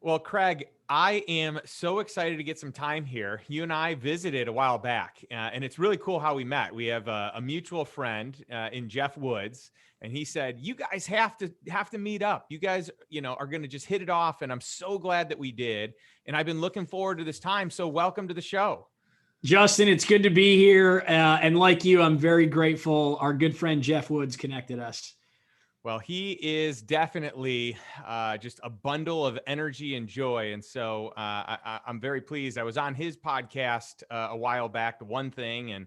Well, Craig, I am so excited to get some time here. You and I visited a while back, and it's really cool how we met. We have a mutual friend in Jeff Woods, and he said, "You guys have to meet up. You guys, are going to just hit it off." And I'm so glad that we did. And I've been looking forward to this time. So welcome to the show. Justin, it's good to be here. And like you, I'm very grateful our good friend Jeff Woods connected us. Well, he is definitely just a bundle of energy and joy. And so I'm very pleased. I was on his podcast a while back, The One Thing, and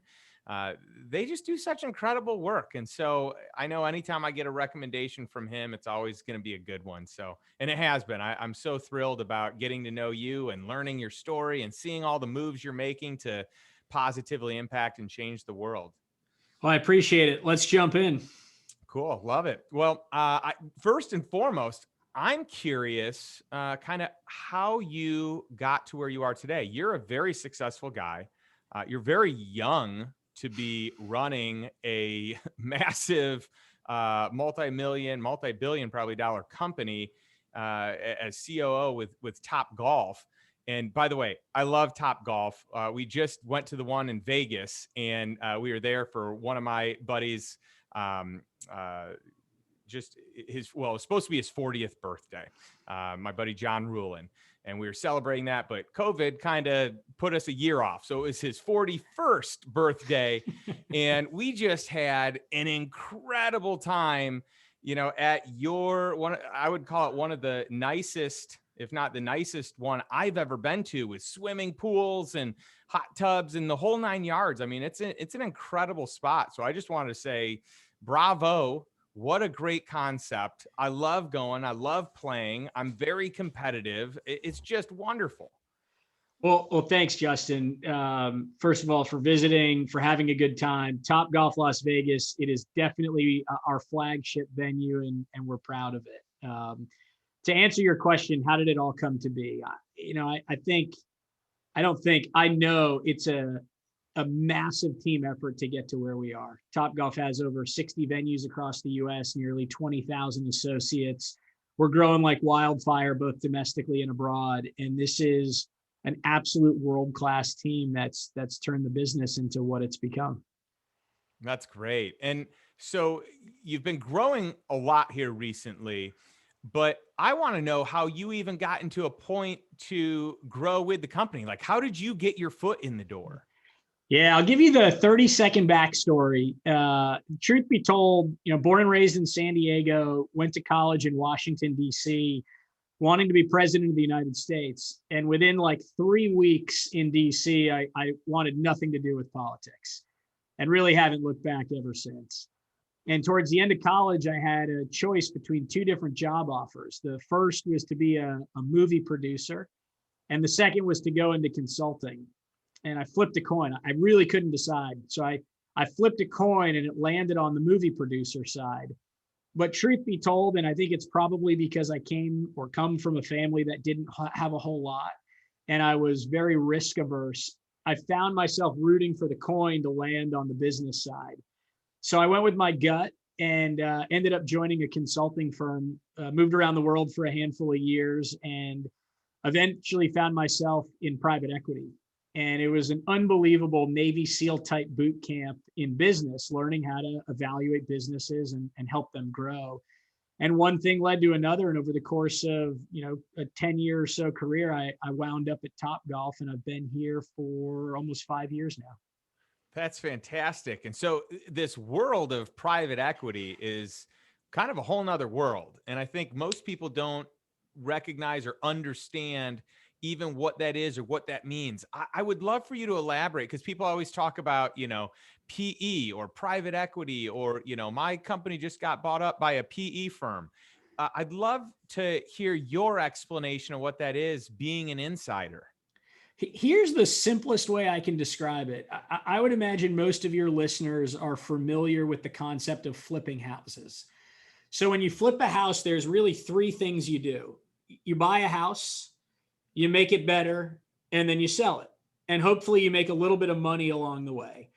they just do such incredible work. And so I know anytime I get a recommendation from him, it's always going to be a good one. So, and it has been. I'm so thrilled about getting to know you and learning your story and seeing all the moves you're making to positively impact and change the world. Well, I appreciate it. Let's jump in. Cool. Love it. Well, first and foremost, I'm curious kind of how you got to where you are today. You're a very successful guy. You're very young to be running a massive multi-billion probably dollar company as COO with Topgolf. And by the way, I love Topgolf. We just went to the one in Vegas, and we were there for one of my buddies' just his, well, it was supposed to be his 40th birthday, my buddy John Rulin, and we were celebrating that, but COVID kind of put us a year off. So it was his 41st birthday, and we just had an incredible time, at your one. I would call it one of the nicest, if not the nicest one I've ever been to, with swimming pools and hot tubs and the whole 9 yards. I mean, it's an incredible spot. So I just wanted to say, bravo. What a great concept. I love going. I love playing. I'm very competitive. It's just wonderful. Well, thanks, Justin. First of all, for visiting, for having a good time. Topgolf Las Vegas. It is definitely our flagship venue, and we're proud of it. To answer your question, how did it all come to be? I know it's a massive team effort to get to where we are. Topgolf has over 60 venues across the U.S., nearly 20,000 associates. We're growing like wildfire, both domestically and abroad. And this is an absolute world-class team that's turned the business into what it's become. That's great. And so you've been growing a lot here recently, but I want to know how you even got into a point to grow with the company. Like, how did you get your foot in the door? Yeah, I'll give you the 30-second backstory. Truth be told, born and raised in San Diego, went to college in Washington, D.C., wanting to be president of the United States. And within like 3 weeks in D.C., I wanted nothing to do with politics and really haven't looked back ever since. And towards the end of college, I had a choice between two different job offers. The first was to be a movie producer, and the second was to go into consulting. And I flipped a coin. I really couldn't decide. So I flipped a coin, and it landed on the movie producer side. But truth be told, and I think it's probably because I come from a family that didn't have a whole lot, and I was very risk averse, I found myself rooting for the coin to land on the business side. So I went with my gut and ended up joining a consulting firm, moved around the world for a handful of years, and eventually found myself in private equity. And it was an unbelievable Navy SEAL type boot camp in business, learning how to evaluate businesses and help them grow. And one thing led to another. And over the course of, a 10-year or so career, I wound up at Topgolf, and I've been here for almost 5 years now. That's fantastic. And so this world of private equity is kind of a whole nother world. And I think most people don't recognize or understand even what that is or what that means. I would love for you to elaborate, because people always talk about, PE or private equity, or, my company just got bought up by a PE firm. I'd love to hear your explanation of what that is, being an insider. Here's the simplest way I can describe it. I would imagine most of your listeners are familiar with the concept of flipping houses. So when you flip a house, there's really three things you do. You buy a house, you make it better, and then you sell it. And hopefully you make a little bit of money along the way.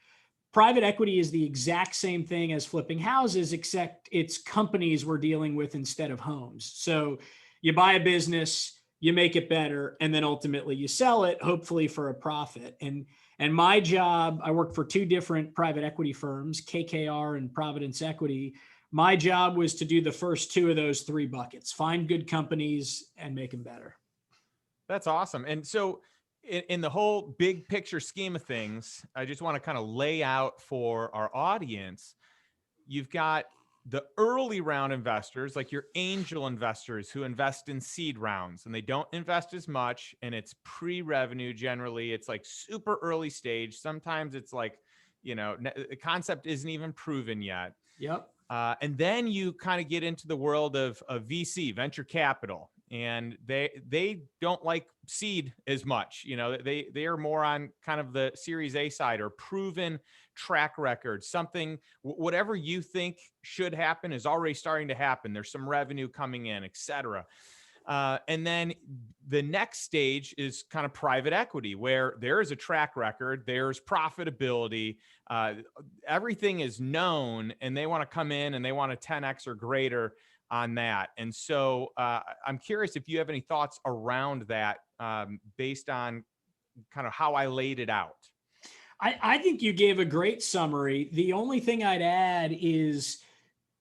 Private equity is the exact same thing as flipping houses, except it's companies we're dealing with instead of homes. So you buy a business, you make it better, and then ultimately you sell it, hopefully for a profit. And my job, I work for two different private equity firms, KKR and Providence Equity. My job was to do the first two of those three buckets, find good companies and make them better. That's awesome. And so in the whole big picture scheme of things, I just want to kind of lay out for our audience, you've got the early round investors, like your angel investors who invest in seed rounds, and they don't invest as much, and it's pre-revenue. Generally, it's like super early stage. Sometimes it's like, the concept isn't even proven yet. Yep. And then you kind of get into the world of VC, venture capital, and they don't like seed as much. They are more on kind of the Series A side, or proven track record. Something, whatever you think should happen is already starting to happen. There's some revenue coming in, etc. And then the next stage is kind of private equity, where there is a track record, there's profitability, everything is known, and they want to come in and they want a 10x or greater on that. And so I'm curious if you have any thoughts around that, based on kind of how I laid it out. I think you gave a great summary. The only thing I'd add is,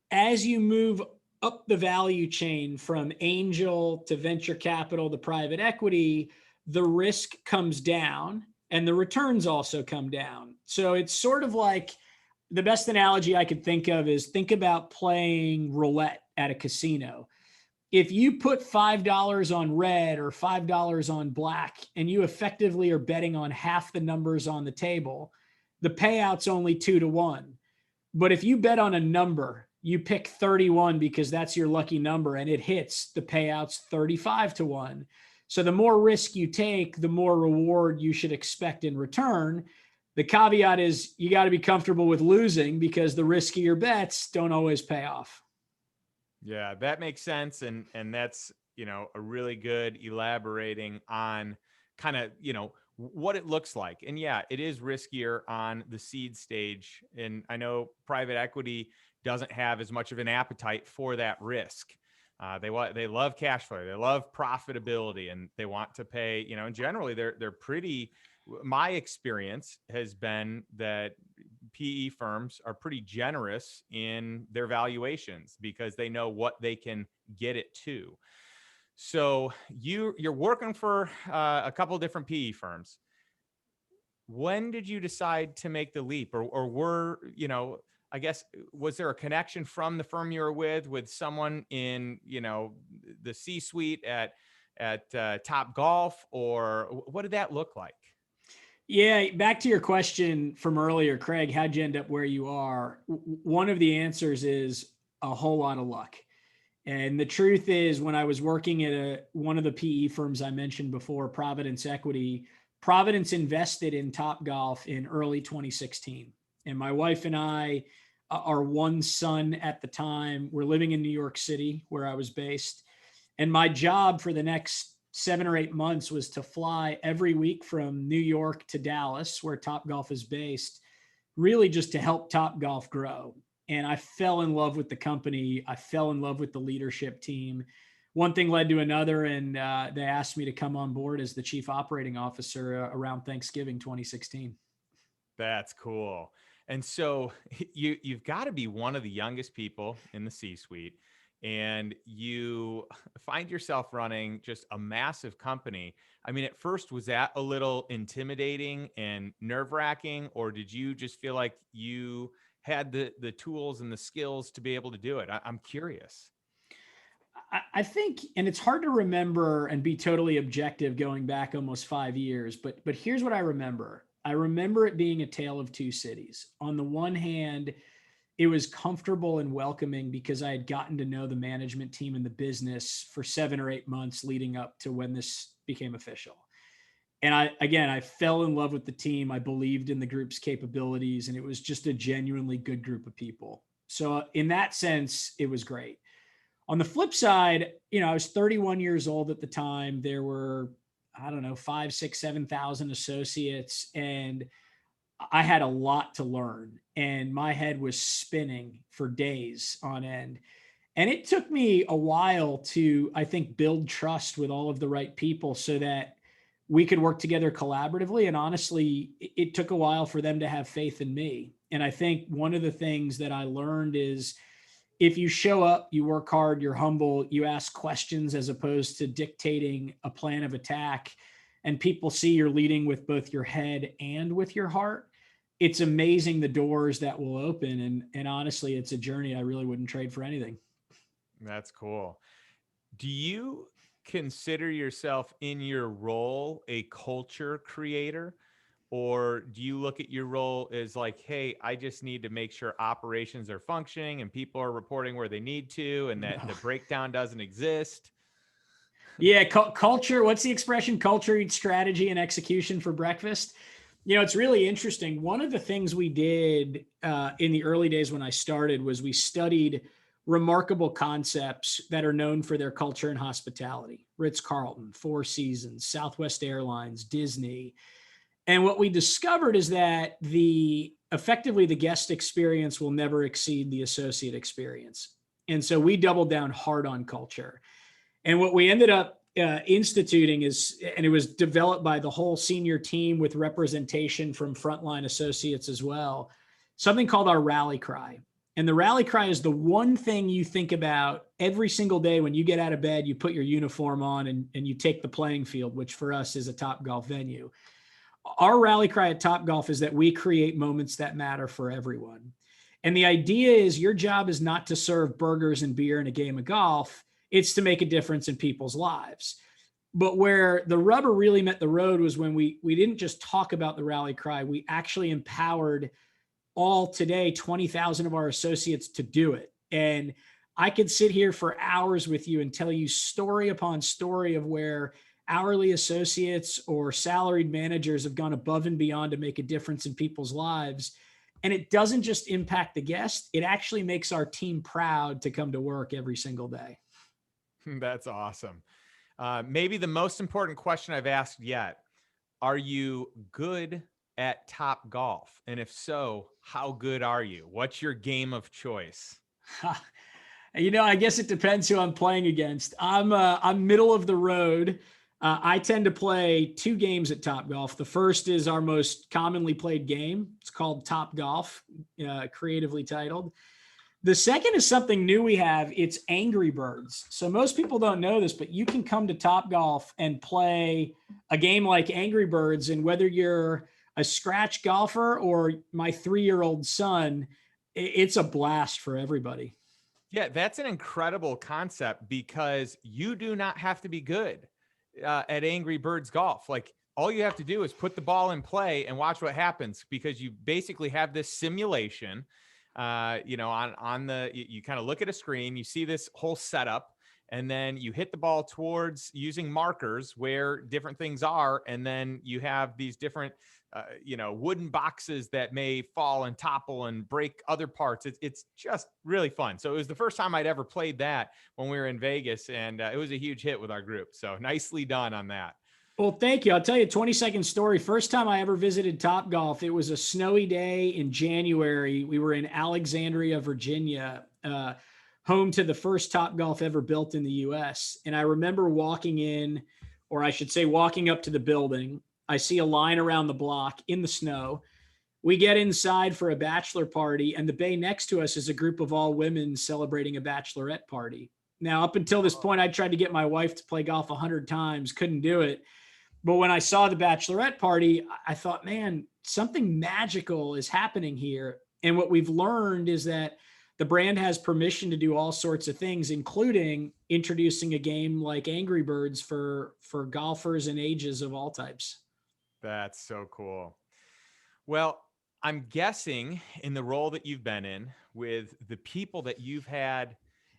as you move up the value chain from angel to venture capital to private equity, the risk comes down and the returns also come down. So it's sort of like, the best analogy I could think of is, think about playing roulette at a casino. If you put $5 on red or $5 on black, and you effectively are betting on half the numbers on the table, the payout's only 2-1. But if you bet on a number, you pick 31 because that's your lucky number, and it hits, the payout's 35-1. So the more risk you take, the more reward you should expect in return. The caveat is, you got to be comfortable with losing, because the riskier bets don't always pay off. Yeah, that makes sense. And that's, a really good elaborating on kind of, what it looks like. And yeah, it is riskier on the seed stage. And I know private equity doesn't have as much of an appetite for that risk. They love cash flow, they love profitability, and they want to pay, and generally they're pretty, my experience has been that PE firms are pretty generous in their valuations because they know what they can get it to. So you're working for a couple of different PE firms. When did you decide to make the leap, or were, I guess, was there a connection from the firm you were with someone in, the C-suite at Topgolf, or what did that look like? Yeah, back to your question from earlier, Craig, how'd you end up where you are? One of the answers is a whole lot of luck. And the truth is, when I was working at one of the PE firms I mentioned before, Providence Equity, Providence invested in Topgolf in early 2016. And my wife and I, our one son at the time, were living in New York City, where I was based. And my job for the next 7 or 8 months was to fly every week from New York to Dallas, where Topgolf is based, really just to help Topgolf grow. And I fell in love with the company. I fell in love with the leadership team. One thing led to another, and they asked me to come on board as the chief operating officer around Thanksgiving 2016. That's cool. And so you've got to be one of the youngest people in the C-suite, and you find yourself running just a massive company. I mean, at first, was that a little intimidating and nerve-wracking, or did you just feel like you had the tools and the skills to be able to do it? I'm curious. I think, and it's hard to remember and be totally objective going back almost 5 years, but here's what I remember. I remember it being a tale of two cities. On the one hand, it was comfortable and welcoming because I had gotten to know the management team and the business for 7 or 8 months leading up to when this became official. And I fell in love with the team. I believed in the group's capabilities, and it was just a genuinely good group of people. So in that sense, it was great. On the flip side, I was 31 years old at the time. There were, I don't know, 5, 6, 7,000 associates, and I had a lot to learn, and my head was spinning for days on end. And it took me a while to, I think, build trust with all of the right people so that we could work together collaboratively. And honestly, it took a while for them to have faith in me. And I think one of the things that I learned is if you show up, you work hard, you're humble, you ask questions as opposed to dictating a plan of attack, and people see you're leading with both your head and with your heart, it's amazing the doors that will open. And honestly, it's a journey I really wouldn't trade for anything. That's cool. Do you consider yourself in your role a culture creator? Or do you look at your role as like, hey, I just need to make sure operations are functioning and people are reporting where they need to and that the breakdown doesn't exist? Yeah, culture. What's the expression? Culture eats strategy and execution for breakfast. It's really interesting. One of the things we did in the early days when I started was we studied remarkable concepts that are known for their culture and hospitality. Ritz-Carlton, Four Seasons, Southwest Airlines, Disney. And what we discovered is that effectively the guest experience will never exceed the associate experience. And so we doubled down hard on culture. And what we ended up instituting is, and it was developed by the whole senior team with representation from frontline associates as well, something called our rally cry. And the rally cry is the one thing you think about every single day when you get out of bed, you put your uniform on and you take the playing field, which for us is a Topgolf venue. Our rally cry at Topgolf is that we create moments that matter for everyone. And the idea is your job is not to serve burgers and beer in a game of golf. It's to make a difference in people's lives. But where the rubber really met the road was when we didn't just talk about the rally cry, we actually empowered all today 20,000 of our associates to do it. And I could sit here for hours with you and tell you story upon story of where hourly associates or salaried managers have gone above and beyond to make a difference in people's lives. And it doesn't just impact the guest, it actually makes our team proud to come to work every single day. That's awesome. Maybe the most important question I've asked yet. Are you good at Topgolf? And if so, how good are you? What's your game of choice? I guess it depends who I'm playing against. I'm middle of the road. I tend to play two games at Topgolf. The first is our most commonly played game. It's called Topgolf, creatively titled. The second is something new we have. It's Angry Birds. So most people don't know this, but you can come to Topgolf and play a game like Angry Birds. And whether you're a scratch golfer or my 3-year-old son, it's a blast for everybody. Yeah, that's an incredible concept because you do not have to be good at Angry Birds Golf. Like all you have to do is put the ball in play and watch what happens because you basically have this simulation. On the you kind of look at a screen, you see this whole setup, and then you hit the ball towards using markers where different things are, and then you have these different wooden boxes that may fall and topple and break other parts. It's just really fun. So it was the first time I'd ever played that when we were in Vegas, and it was a huge hit with our group. So nicely done on that. Well, thank you. I'll tell you a 20-second story. First time I ever visited Topgolf, it was a snowy day in January. We were in Alexandria, Virginia, home to the first Topgolf ever built in the US. And I remember walking in, or I should say walking up to the building. I see a line around the block in the snow. We get inside for a bachelor party, and the bay next to us is a group of all women celebrating a bachelorette party. Now, up until this point, I tried to get my wife to play golf 100 times, couldn't do it. But when I saw the bachelorette party, I thought, man, something magical is happening here. And what we've learned is that the brand has permission to do all sorts of things, including introducing a game like Angry Birds for golfers and ages of all types. That's so cool. Well, I'm guessing in the role that you've been in with the people that you've had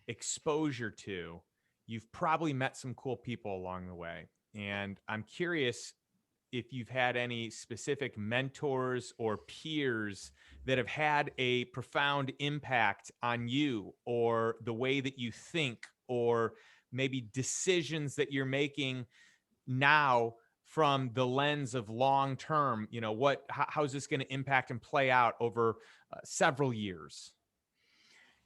exposure to, you've probably met some cool people along the way. And I'm curious if you've had any specific mentors or peers that have had a profound impact on you or the way that you think, or maybe decisions that you're making now from the lens of long term. How's this going to impact and play out over several years?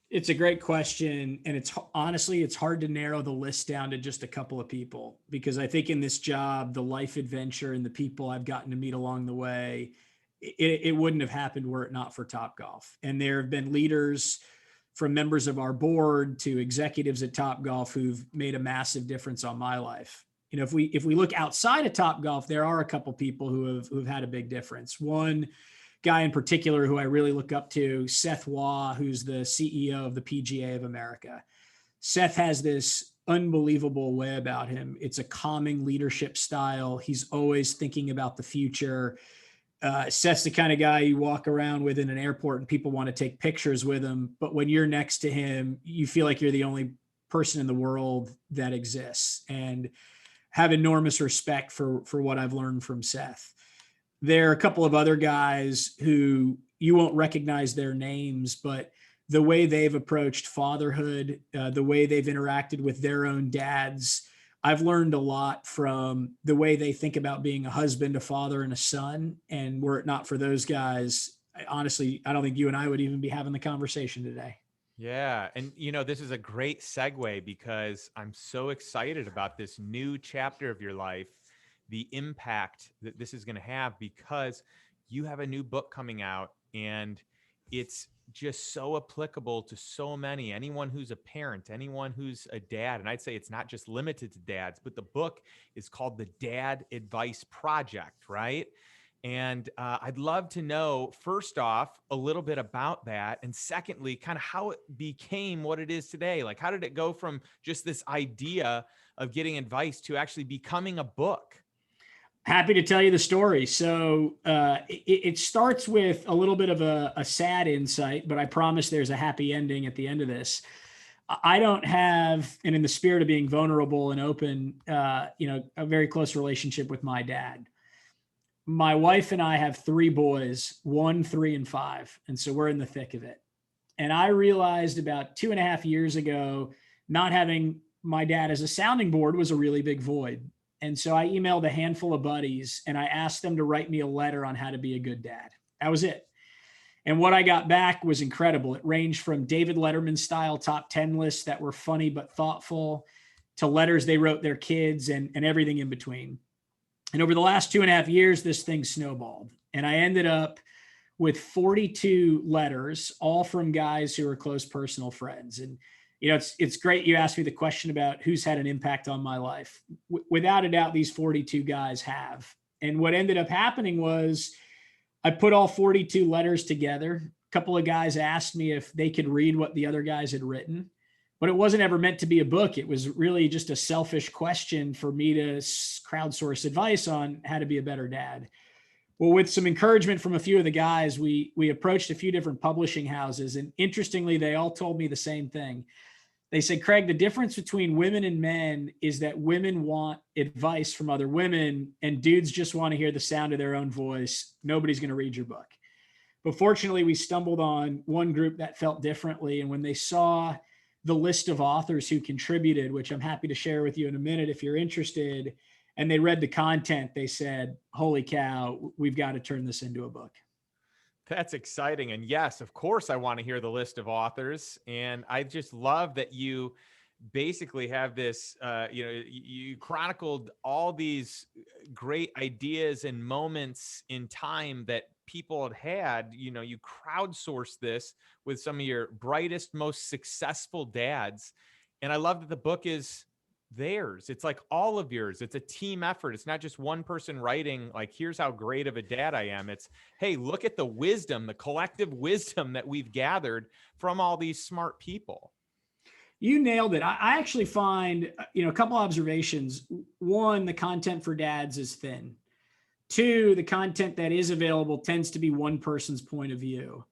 It's a great question. And it's honestly, it's hard to narrow the list down to just a couple of people, because I think in this job, the life adventure and the people I've gotten to meet along the way, it wouldn't have happened were it not for Topgolf. And there have been leaders, from members of our board to executives at Topgolf, who've made a massive difference on my life. You know, if we look outside of Topgolf, there are a couple people who've had a big difference. One guy in particular who I really look up to, Seth Waugh, who's the CEO of the PGA of America. Seth has this unbelievable way about him. It's a calming leadership style. He's always thinking about the future. Seth's the kind of guy you walk around with in an airport and people want to take pictures with him. But when you're next to him, you feel like you're the only person in the world that exists, and have enormous respect for what I've learned from Seth. There are a couple of other guys who you won't recognize their names, but the way they've approached fatherhood, the way they've interacted with their own dads, I've learned a lot from the way they think about being a husband, a father, and a son. And were it not for those guys, honestly, I don't think you and I would even be having the conversation today. Yeah. And, this is a great segue because I'm so excited about this new chapter of your life, the impact that this is going to have, because you have a new book coming out and it's just so applicable to so many, anyone who's a parent, anyone who's a dad. And I'd say it's not just limited to dads, but the book is called The Dad Advice Project, right? And I'd love to know, first off, a little bit about that. And secondly, kind of how it became what it is today. Like, how did it go from just this idea of getting advice to actually becoming a book? Happy to tell you the story. So it starts with a little bit of a sad insight, but I promise there's a happy ending at the end of this. I don't have, and in the spirit of being vulnerable and open, a very close relationship with my dad. My wife and I have three boys, 1, 3, and 5. And so we're in the thick of it. And I realized about 2.5 years ago, not having my dad as a sounding board was a really big void. And so I emailed a handful of buddies and I asked them to write me a letter on how to be a good dad. That was it. And what I got back was incredible. It ranged from David Letterman style top 10 lists that were funny but thoughtful, to letters they wrote their kids, and everything in between. And over the last 2.5 years, this thing snowballed. And I ended up with 42 letters, all from guys who are close personal friends. And, it's great you asked me the question about who's had an impact on my life. Without a doubt, these 42 guys have. And what ended up happening was I put all 42 letters together. A couple of guys asked me if they could read what the other guys had written, but it wasn't ever meant to be a book. It was really just a selfish question for me to crowdsource advice on how to be a better dad. Well, with some encouragement from a few of the guys, we approached a few different publishing houses. And interestingly, they all told me the same thing. They said, Craig, the difference between women and men is that women want advice from other women and dudes just want to hear the sound of their own voice. Nobody's going to read your book. But fortunately, we stumbled on one group that felt differently. And when they saw the list of authors who contributed, which I'm happy to share with you in a minute if you're interested, and they read the content, they said, holy cow, we've got to turn this into a book. That's exciting. And yes, of course, I want to hear the list of authors. And I just love that you basically have this, you chronicled all these great ideas and moments in time that people had. You crowdsourced this with some of your brightest, most successful dads. And I love that the book is theirs. It's like all of yours. It's a team effort. It's not just one person writing, like, here's how great of a dad I am. It's, hey, look at the wisdom, the collective wisdom that we've gathered from all these smart people. You nailed it. I actually find, a couple observations. One, the content for dads is thin. Two, the content that is available tends to be one person's point of view.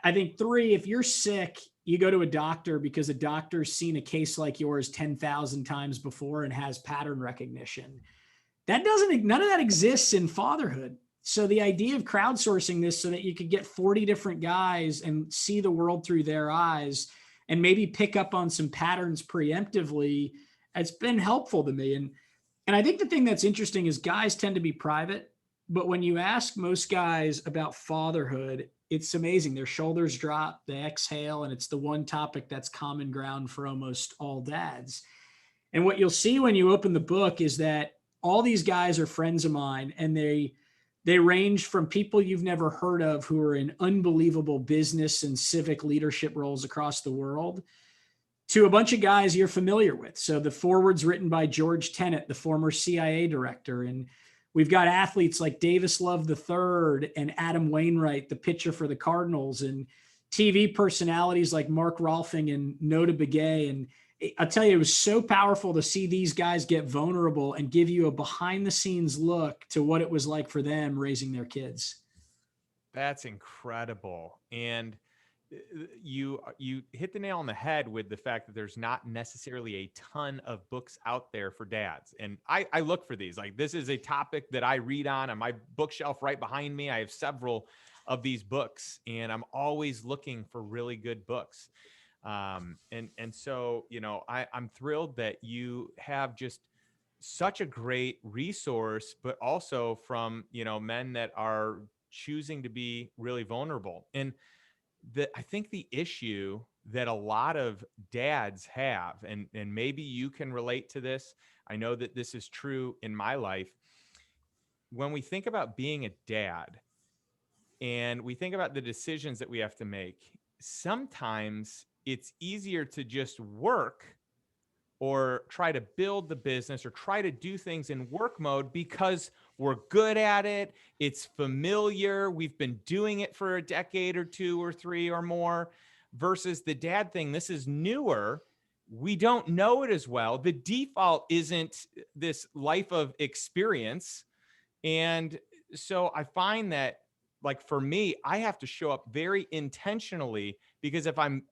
I think three, if you're sick, you go to a doctor because a doctor's seen a case like yours 10,000 times before and has pattern recognition. None of that exists in fatherhood. So the idea of crowdsourcing this so that you could get 40 different guys and see the world through their eyes and maybe pick up on some patterns preemptively, it's been helpful to me. And I think the thing that's interesting is guys tend to be private. But when you ask most guys about fatherhood, it's amazing. Their shoulders drop, they exhale, and it's the one topic that's common ground for almost all dads. And what you'll see when you open the book is that all these guys are friends of mine, and they range from people you've never heard of who are in unbelievable business and civic leadership roles across the world to a bunch of guys you're familiar with. So the foreword's written by George Tenet, the former CIA director. And we've got athletes like Davis Love III and Adam Wainwright, the pitcher for the Cardinals, and TV personalities like Mark Rolfing and Nota Begay. And I'll tell you, it was so powerful to see these guys get vulnerable and give you a behind the scenes look to what it was like for them raising their kids. That's incredible. And you hit the nail on the head with the fact that there's not necessarily a ton of books out there for dads. And I look for these. Like, this is a topic that I read on my bookshelf right behind me. I have several of these books, and I'm always looking for really good books. And so, I'm thrilled that you have just such a great resource, but also from, men that are choosing to be really vulnerable. And I think the issue that a lot of dads have, and maybe you can relate to this, I know that this is true in my life. When we think about being a dad and we think about the decisions that we have to make, sometimes it's easier to just work or try to build the business or try to do things in work mode because we're good at it. It's familiar. We've been doing it for a decade or two or three or more, versus the dad thing. This is newer. We don't know it as well. The default isn't this life of experience. And so I find that, like, for me, I have to show up very intentionally, because if I'm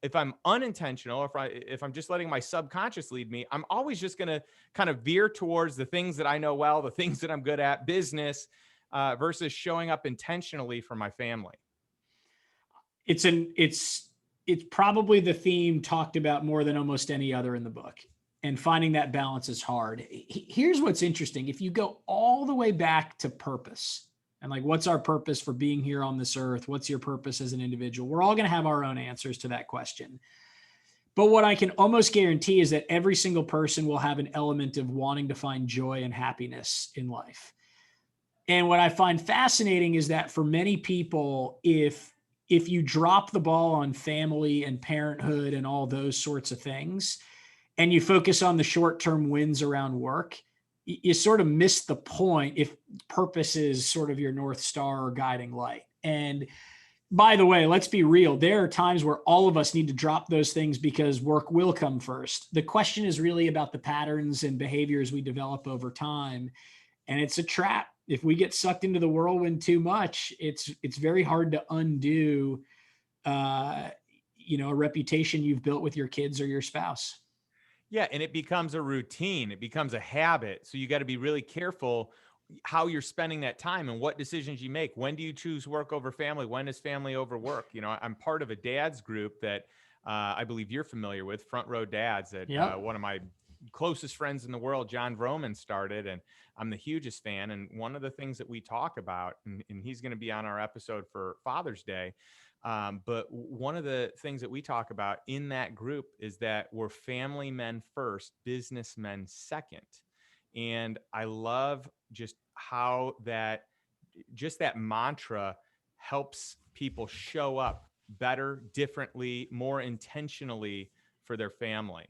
unintentional, if I'm just letting my subconscious lead me, I'm always just going to kind of veer towards the things that I know well, the things that I'm good at, business, versus showing up intentionally for my family. It's probably the theme talked about more than almost any other in the book. And finding that balance is hard. Here's what's interesting. If you go all the way back to purpose, and like, what's our purpose for being here on this earth? What's your purpose as an individual? We're all going to have our own answers to that question. But what I can almost guarantee is that every single person will have an element of wanting to find joy and happiness in life. And what I find fascinating is that for many people, if you drop the ball on family and parenthood and all those sorts of things, and you focus on the short-term wins around work, you sort of miss the point if purpose is sort of your North Star or guiding light. And by the way, let's be real. There are times where all of us need to drop those things because work will come first. The question is really about the patterns and behaviors we develop over time. And it's a trap. If we get sucked into the whirlwind too much, it's very hard to undo, a reputation you've built with your kids or your spouse. Yeah. And it becomes a routine. It becomes a habit. So you got to be really careful how you're spending that time and what decisions you make. When do you choose work over family? When is family over work? I'm part of a dad's group that I believe you're familiar with, Front Row Dads, that Yep. One of my closest friends in the world, John Vroman, started, and I'm the hugest fan. And one of the things that we talk about, and he's going to be on our episode for Father's Day, but one of the things that we talk about in that group is that we're family men first, businessmen second. And I love just how that mantra helps people show up better, differently, more intentionally for their family.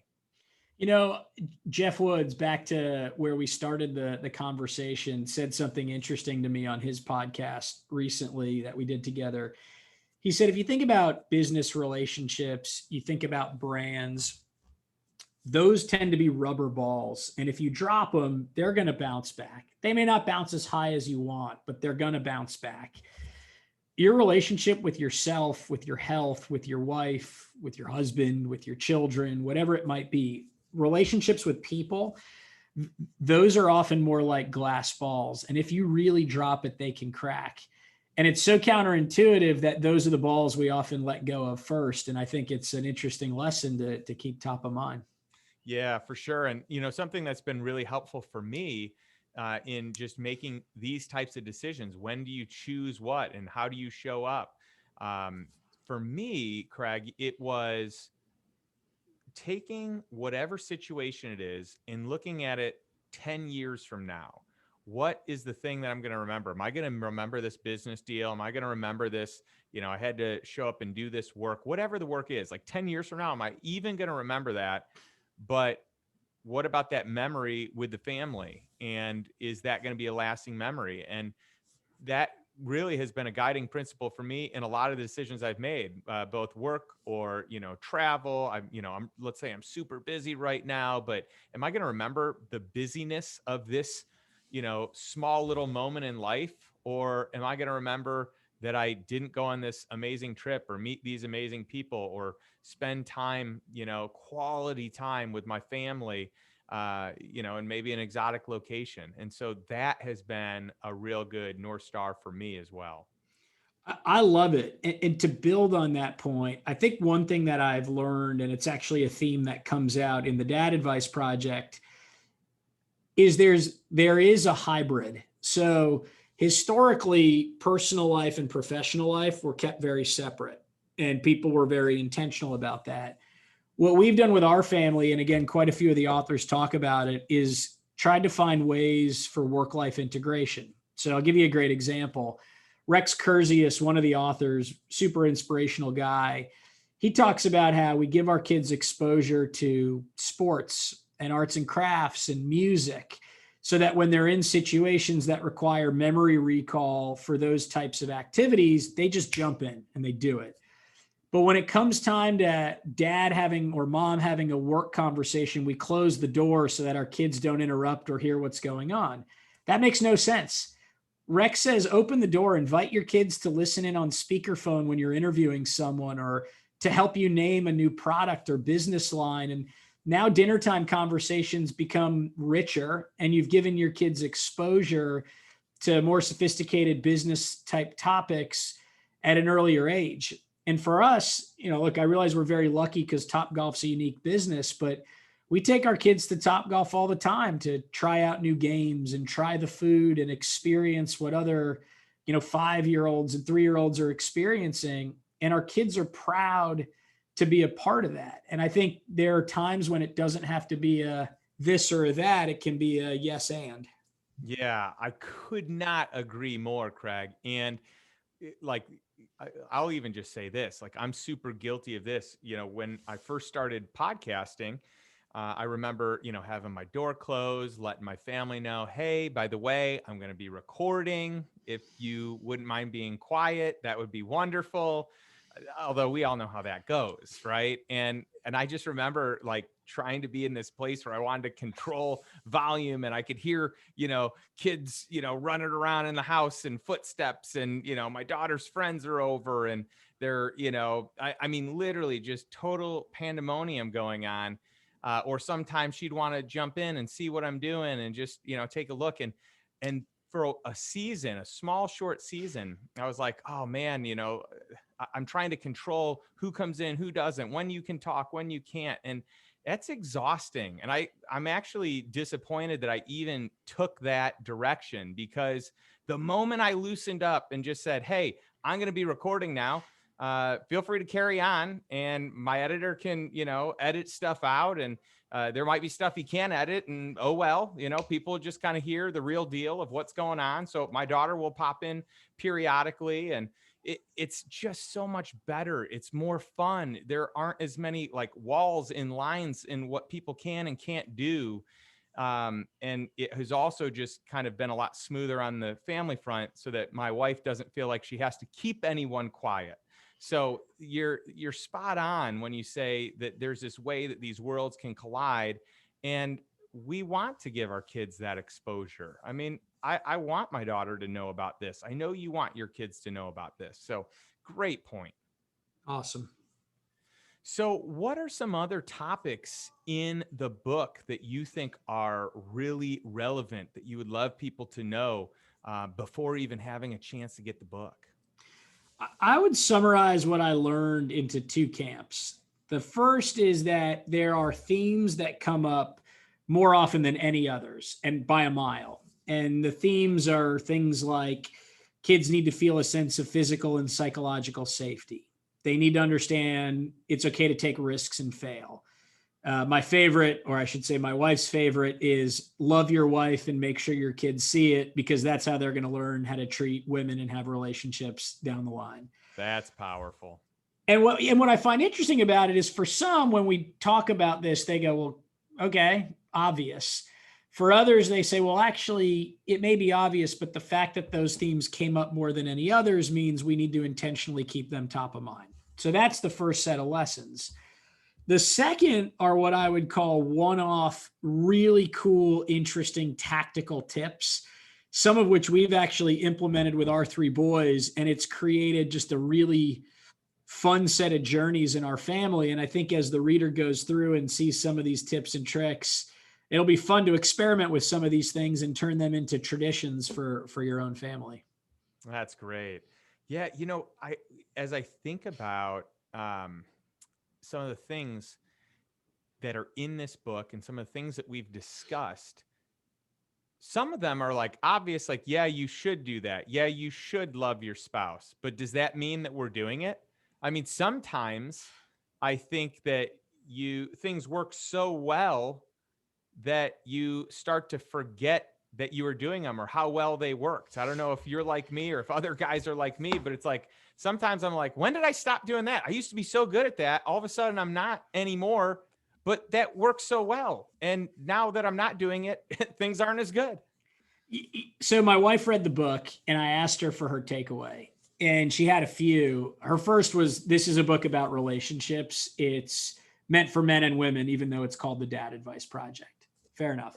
Jeff Woods, back to where we started the conversation, said something interesting to me on his podcast recently that we did together. He said, if you think about business relationships, you think about brands, those tend to be rubber balls. And if you drop them, they're going to bounce back. They may not bounce as high as you want, but they're going to bounce back. Your relationship with yourself, with your health, with your wife, with your husband, with your children, whatever it might be, relationships with people, those are often more like glass balls. And if you really drop it, they can crack. And it's so counterintuitive that those are the balls we often let go of first. And I think it's an interesting lesson to keep top of mind. Yeah, for sure. And, something that's been really helpful for me in just making these types of decisions. When do you choose what, and how do you show up? For me, Craig, it was taking whatever situation it is and looking at it 10 years from now. What is the thing that I'm going to remember? Am I going to remember this business deal? Am I going to remember this? I had to show up and do this work, whatever the work is. Like 10 years from now, am I even going to remember that? But what about that memory with the family? And is that going to be a lasting memory? And that really has been a guiding principle for me in a lot of the decisions I've made, both work or, travel. Let's say I'm super busy right now, but am I going to remember the busyness of this, small little moment in life? Or am I going to remember that I didn't go on this amazing trip or meet these amazing people or spend time, quality time with my family, and maybe an exotic location. And so that has been a real good North Star for me as well. I love it. And to build on that point, I think one thing that I've learned, and it's actually a theme that comes out in the Dad Advice Project, is there is a hybrid. So historically, personal life and professional life were kept very separate, and people were very intentional about that. What we've done with our family, and again, quite a few of the authors talk about it, is tried to find ways for work-life integration. So I'll give you a great example. Rex Kurzius, one of the authors, super inspirational guy. He talks about how we give our kids exposure to sports and arts and crafts and music so that when they're in situations that require memory recall for those types of activities, they just jump in and they do it. But when it comes time to dad having or mom having a work conversation, we close the door so that our kids don't interrupt or hear what's going on. That makes no sense. Rex says, open the door, invite your kids to listen in on speakerphone when you're interviewing someone or to help you name a new product or business line. And now dinner time conversations become richer, and you've given your kids exposure to more sophisticated business type topics at an earlier age. And for us, look, I realize we're very lucky because Topgolf's a unique business, but we take our kids to Topgolf all the time to try out new games and try the food and experience what other, 5-year-olds and 3-year-olds are experiencing. And our kids are proud to be a part of that. And I think there are times when it doesn't have to be a this or that. It can be a yes and. Yeah, I could not agree more, Craig. And I'll even just say this, like, I'm super guilty of this. When I first started podcasting, I remember, having my door closed, letting my family know, hey, by the way, I'm going to be recording. If you wouldn't mind being quiet, that would be wonderful. Although we all know how that goes, right? And I just remember like trying to be in this place where I wanted to control volume, and I could hear, kids, running around in the house and footsteps, and my daughter's friends are over, and they're, I mean, literally just total pandemonium going on. Or sometimes she'd want to jump in and see what I'm doing and just, take a look. And for a season, a small, short season, I was like, oh man, I'm trying to control who comes in, who doesn't, when you can talk, when you can't. And that's exhausting. And I'm actually disappointed that I even took that direction, because the moment I loosened up and just said, hey, I'm going to be recording now, feel free to carry on. And my editor can, edit stuff out. And there might be stuff he can't edit. And oh, well, people just kind of hear the real deal of what's going on. So my daughter will pop in periodically, and it's just so much better. It's more fun. There aren't as many like walls and lines in what people can and can't do. And it has also just kind of been a lot smoother on the family front, so that my wife doesn't feel like she has to keep anyone quiet. So you're spot on when you say that there's this way that these worlds can collide, and we want to give our kids that exposure. I mean, I want my daughter to know about this. I know you want your kids to know about this. So great point. Awesome. So what are some other topics in the book that you think are really relevant that you would love people to know before even having a chance to get the book? I would summarize what I learned into 2 camps. The first is that there are themes that come up more often than any others, and by a mile. And the themes are things like kids need to feel a sense of physical and psychological safety. They need to understand it's okay to take risks and fail. My favorite, or I should say my wife's favorite, is love your wife and make sure your kids see it, because that's how they're going to learn how to treat women and have relationships down the line. That's powerful. And what I find interesting about it is, for some, when we talk about this, they go, well, okay, obvious. For others, they say, well, actually, it may be obvious, but the fact that those themes came up more than any others means we need to intentionally keep them top of mind. So that's the first set of lessons. The second are what I would call one-off, really cool, interesting tactical tips, some of which we've actually implemented with our three boys, and it's created just a really fun set of journeys in our family. And I think as the reader goes through and sees some of these tips and tricks, it'll be fun to experiment with some of these things and turn them into traditions for your own family. That's great. Yeah, as I think about some of the things that are in this book and some of the things that we've discussed, some of them are like obvious, like, yeah, you should do that. Yeah, you should love your spouse. But does that mean that we're doing it? I mean, sometimes I think that things work so well that you start to forget that you were doing them or how well they worked. I don't know if you're like me or if other guys are like me, but it's like, sometimes I'm like, when did I stop doing that? I used to be so good at that. All of a sudden I'm not anymore, but that works so well. And now that I'm not doing it, things aren't as good. So my wife read the book and I asked her for her takeaway, and she had a few. Her first was, this is a book about relationships. It's meant for men and women, even though it's called the Dad Advice Project. Fair enough.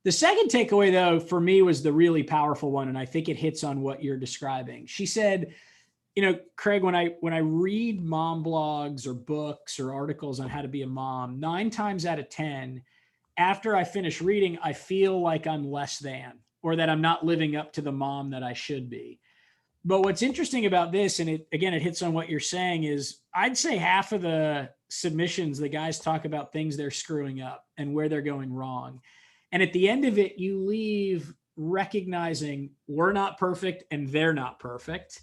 The second takeaway, though, for me was the really powerful one, and I think it hits on what you're describing. She said, Craig, when I read mom blogs or books or articles on how to be a mom, 9 times out of 10, after I finish reading, I feel like I'm less than, or that I'm not living up to the mom that I should be. But what's interesting about this, and it hits on what you're saying, is I'd say half of the submissions, the guys talk about things they're screwing up and where they're going wrong. And at the end of it, you leave recognizing we're not perfect and they're not perfect.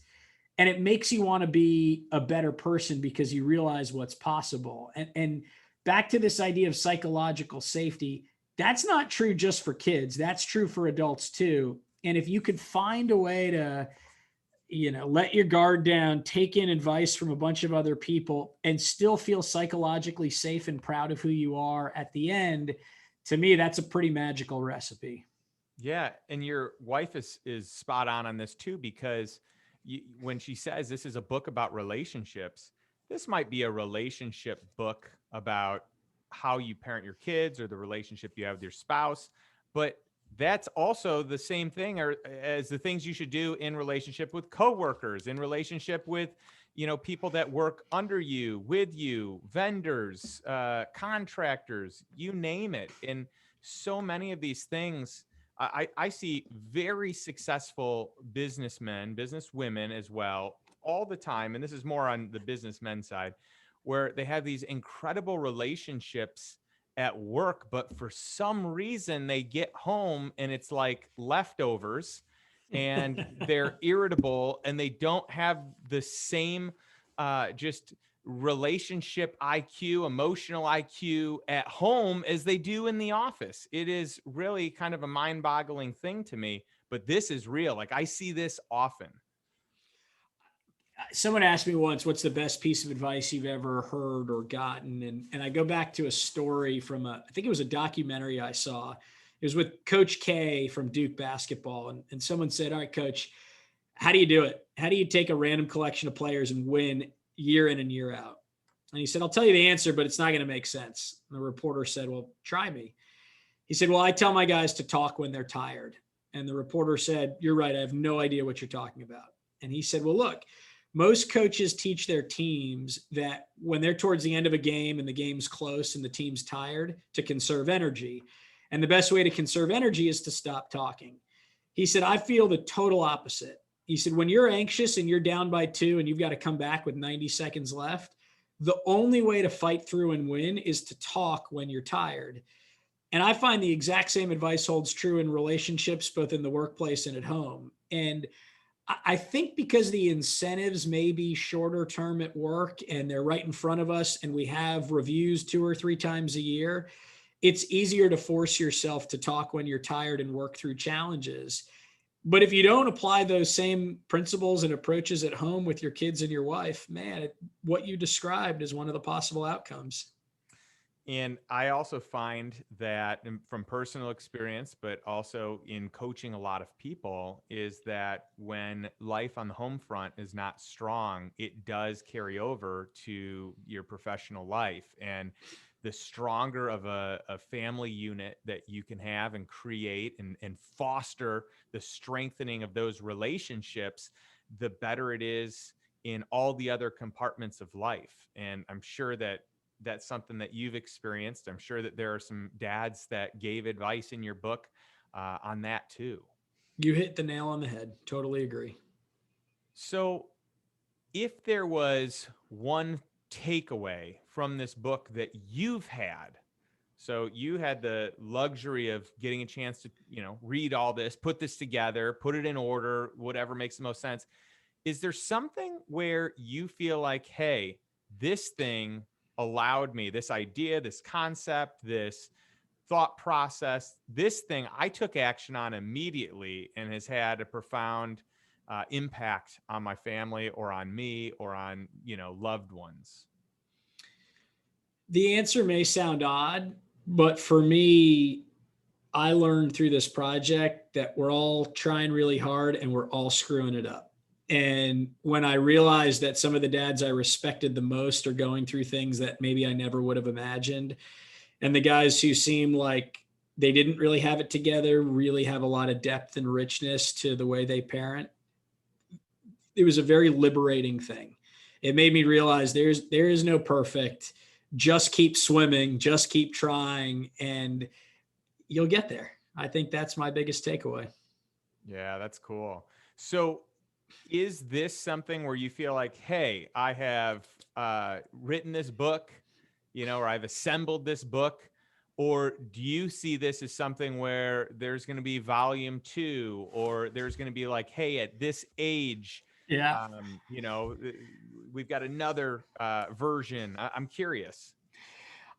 And it makes you want to be a better person because you realize what's possible. And back to this idea of psychological safety, that's not true just for kids. That's true for adults too. And if you could find a way to, let your guard down, take in advice from a bunch of other people, and still feel psychologically safe and proud of who you are at the end, to me, that's a pretty magical recipe. Yeah. And your wife is spot on this too, because when she says this is a book about relationships, this might be a relationship book about how you parent your kids or the relationship you have with your spouse. But that's also the same thing as the things you should do in relationship with coworkers, in relationship with, people that work under you, with you, vendors, contractors, you name it. And so many of these things, I see very successful businessmen, businesswomen as well, all the time. And this is more on the businessmen side, where they have these incredible relationships at work, but for some reason they get home and it's like leftovers and they're irritable and they don't have the same just relationship IQ, emotional IQ at home as they do in the office. It is really kind of a mind-boggling thing to me, but this is real. Like, I see this often. Someone asked me once, what's the best piece of advice you've ever heard or gotten? And I go back to a story from I think it was a documentary I saw. It was with Coach K from Duke basketball. And someone said, all right, Coach, how do you do it? How do you take a random collection of players and win year in and year out? And he said, I'll tell you the answer, but it's not going to make sense. And the reporter said, well, try me. He said, well, I tell my guys to talk when they're tired. And the reporter said, you're right. I have no idea what you're talking about. And he said, well, look, most coaches teach their teams that when they're towards the end of a game and the game's close and the team's tired, to conserve energy. And the best way to conserve energy is to stop talking. He said, I feel the total opposite. He said, when you're anxious and you're down by 2 and you've got to come back with 90 seconds left, the only way to fight through and win is to talk when you're tired. And I find the exact same advice holds true in relationships, both in the workplace and at home. And I think because the incentives may be shorter term at work and they're right in front of us and we have reviews 2 or 3 times a year, it's easier to force yourself to talk when you're tired and work through challenges. But if you don't apply those same principles and approaches at home with your kids and your wife, man, what you described is one of the possible outcomes. And I also find that from personal experience, but also in coaching a lot of people, is that when life on the home front is not strong, it does carry over to your professional life. And the stronger of a family unit that you can have and create and foster the strengthening of those relationships, the better it is in all the other compartments of life. And I'm sure that that's something that you've experienced. I'm sure that there are some dads that gave advice in your book on that too. You hit the nail on the head. Totally agree. So, if there was one takeaway from this book that you've had, so you had the luxury of getting a chance to, read all this, put this together, put it in order, whatever makes the most sense. Is there something where you feel like, hey, this thing allowed me, this idea, this concept, this thought process, this thing I took action on immediately and has had a profound impact on my family or on me or on, loved ones? The answer may sound odd, but for me, I learned through this project that we're all trying really hard and we're all screwing it up. And when I realized that some of the dads I respected the most are going through things that maybe I never would have imagined, and the guys who seem like they didn't really have it together really have a lot of depth and richness to the way they parent, it was a very liberating thing. It made me realize there is no perfect. Just keep swimming, just keep trying, and you'll get there. I think that's my biggest takeaway. Yeah, that's cool. So is this something where you feel like, hey, I have written this book, or I've assembled this book? Or do you see this as something where there's going to be volume 2, or there's going to be like, hey, at this age, Yeah. we've got another version? I'm curious.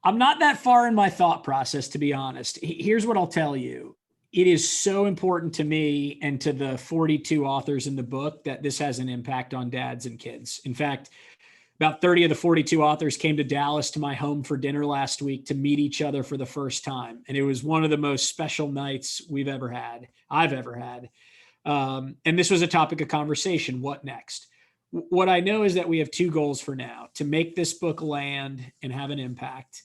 I'm not that far in my thought process, to be honest. Here's what I'll tell you. It is so important to me and to the 42 authors in the book that this has an impact on dads and kids. In fact, about 30 of the 42 authors came to Dallas to my home for dinner last week to meet each other for the first time. And it was one of the most special nights I've ever had. And this was a topic of conversation. What next? What I know is that we have 2 goals for now: to make this book land and have an impact.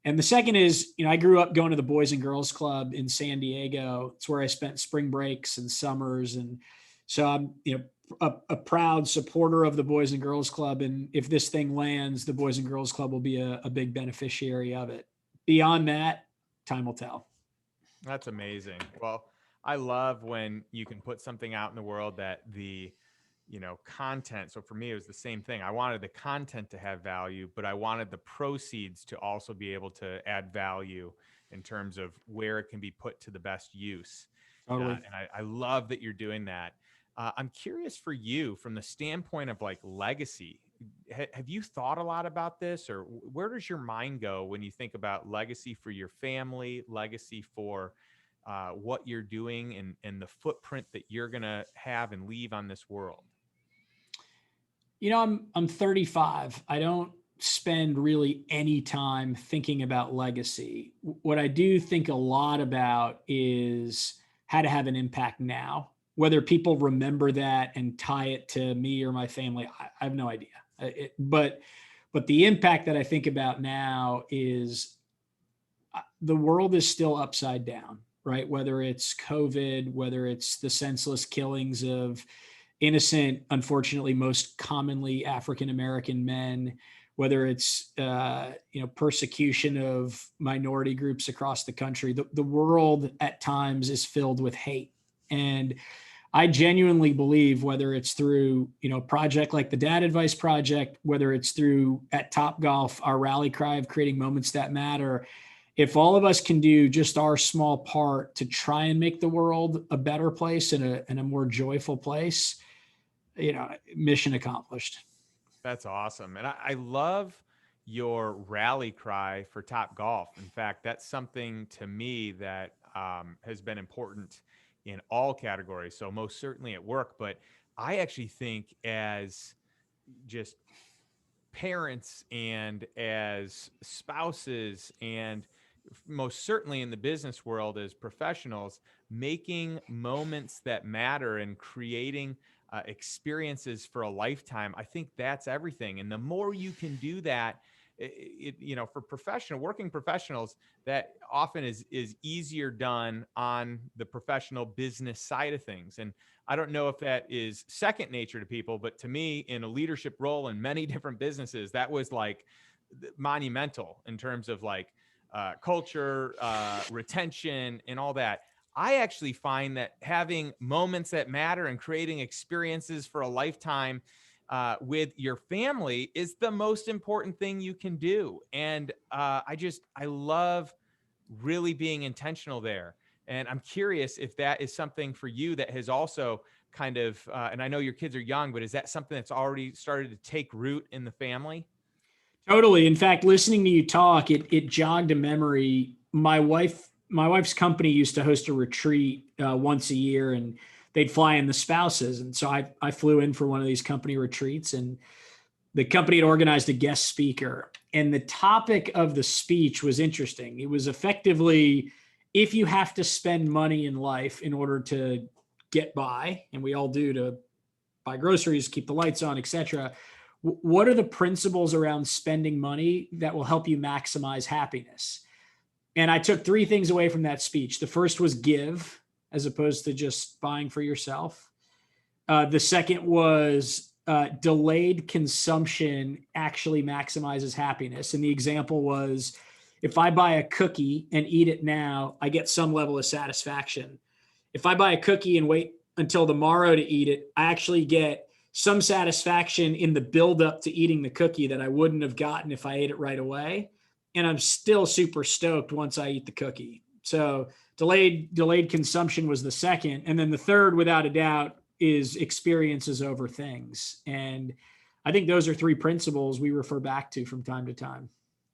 And the second is, I grew up going to the Boys and Girls Club in San Diego. It's where I spent spring breaks and summers. And so I'm, a proud supporter of the Boys and Girls Club. And if this thing lands, the Boys and Girls Club will be a big beneficiary of it. Beyond that, time will tell. That's amazing. Well, I love when you can put something out in the world that the content. So for me, it was the same thing. I wanted the content to have value, but I wanted the proceeds to also be able to add value in terms of where it can be put to the best use. Totally. And I love that you're doing that. I'm curious for you from the standpoint of like legacy. Have you thought a lot about this, or where does your mind go when you think about legacy for your family, legacy for what you're doing and the footprint that you're going to have and leave on this world? I'm 35. I don't spend really any time thinking about legacy. What I do think a lot about is how to have an impact now. Whether people remember that and tie it to me or my family, I have no idea. But the impact that I think about now is the world is still upside down, right? Whether it's COVID, whether it's the senseless killings of innocent, unfortunately, most commonly African-American men, whether it's, persecution of minority groups across the country, the world at times is filled with hate. And I genuinely believe, whether it's through, a project like the Dad Advice Project, whether it's through at Topgolf, our rally cry of creating moments that matter, if all of us can do just our small part to try and make the world a better place and a more joyful place, mission accomplished. That's awesome. And I love your rally cry for Topgolf. In fact, that's something to me that has been important in all categories. So, most certainly at work. But I actually think as just parents and as spouses and most certainly in the business world as professionals, making moments that matter and creating experiences for a lifetime, I think that's everything. And the more you can do that, for working professionals, that often is easier done on the professional business side of things. And I don't know if that is second nature to people, but to me, in a leadership role in many different businesses, that was like monumental in terms of like culture, retention, and all that. I actually find that having moments that matter and creating experiences for a lifetime with your family is the most important thing you can do. And I love really being intentional there. And I'm curious if that is something for you that has also kind of, and I know your kids are young, but is that something that's already started to take root in the family? Totally. In fact, listening to you talk, it jogged a memory. My wife's company used to host a retreat once a year, and they'd fly in the spouses. And so I flew in for one of these company retreats, and the company had organized a guest speaker. And the topic of the speech was interesting. It was effectively, if you have to spend money in life in order to get by, and we all do, to buy groceries, keep the lights on, etc. What are the principles around spending money that will help you maximize happiness? And I took three things away from that speech. The first was give, as opposed to just buying for yourself. The second was delayed consumption actually maximizes happiness. And the example was, if I buy a cookie and eat it now, I get some level of satisfaction. If I buy a cookie and wait until tomorrow to eat it, I actually get some satisfaction in the buildup to eating the cookie that I wouldn't have gotten if I ate it right away. And I'm still super stoked once I eat the cookie. So delayed consumption was the second. And then the third, without a doubt, is experiences over things. And I think those are three principles we refer back to from time to time.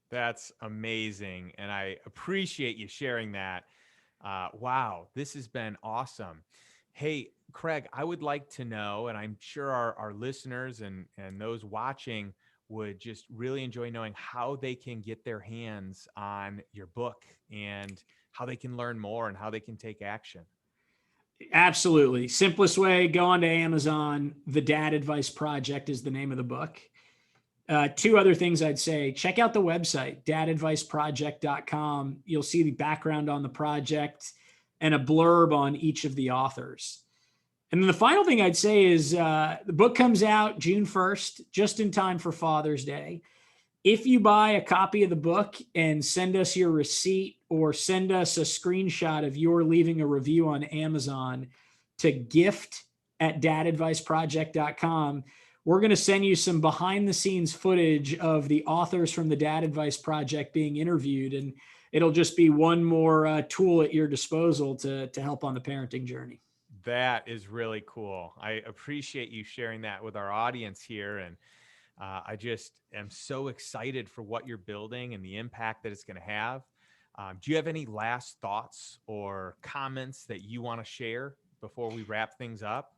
That's amazing. And I appreciate you sharing that. Wow, this has been awesome. Hey, Craig, I would like to know, and I'm sure our listeners and those watching would just really enjoy knowing how they can get their hands on your book and how they can learn more and how they can take action. Absolutely. Simplest way, go on to Amazon. The Dad Advice Project is the name of the book. Two other things I'd say: check out the website, dadadviceproject.com. You'll see the background on the project and a blurb on each of the authors. And then the final thing I'd say is the book comes out June 1st, just in time for Father's Day. If you buy a copy of the book and send us your receipt or send us a screenshot of your leaving a review on Amazon to gift@dadadviceproject.com, we're going to send you some behind the scenes footage of the authors from the Dad Advice Project being interviewed. And it'll just be one more tool at your disposal to help on the parenting journey. That is really cool. I appreciate you sharing that with our audience here. And I just am so excited for what you're building and the impact that it's going to have. Do you have any last thoughts or comments that you want to share before we wrap things up?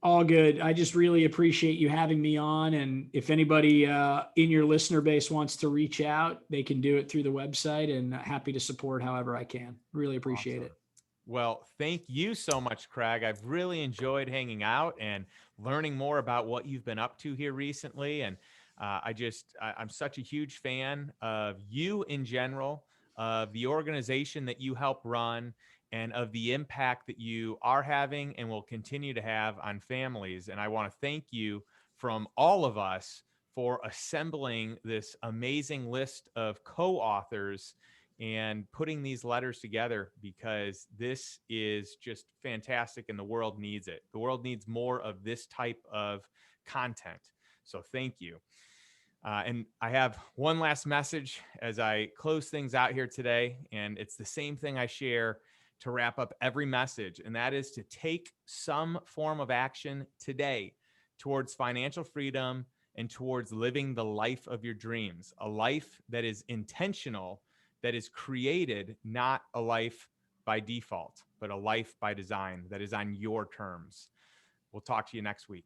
All good. I just really appreciate you having me on. And if anybody in your listener base wants to reach out, they can do it through the website, and happy to support however I can. Really appreciate it. Well, thank you so much, Craig. I've really enjoyed hanging out and learning more about what you've been up to here recently. And I'm such a huge fan of you in general, of the organization that you help run, and of the impact that you are having and will continue to have on families. And I want to thank you from all of us for assembling this amazing list of co-authors and putting these letters together, because this is just fantastic and the world needs it. The world needs more of this type of content. So thank you. And I have one last message as I close things out here today. And it's the same thing I share to wrap up every message. And that is to take some form of action today towards financial freedom and towards living the life of your dreams, a life that is intentional, that is created, not a life by default, but a life by design that is on your terms. We'll talk to you next week.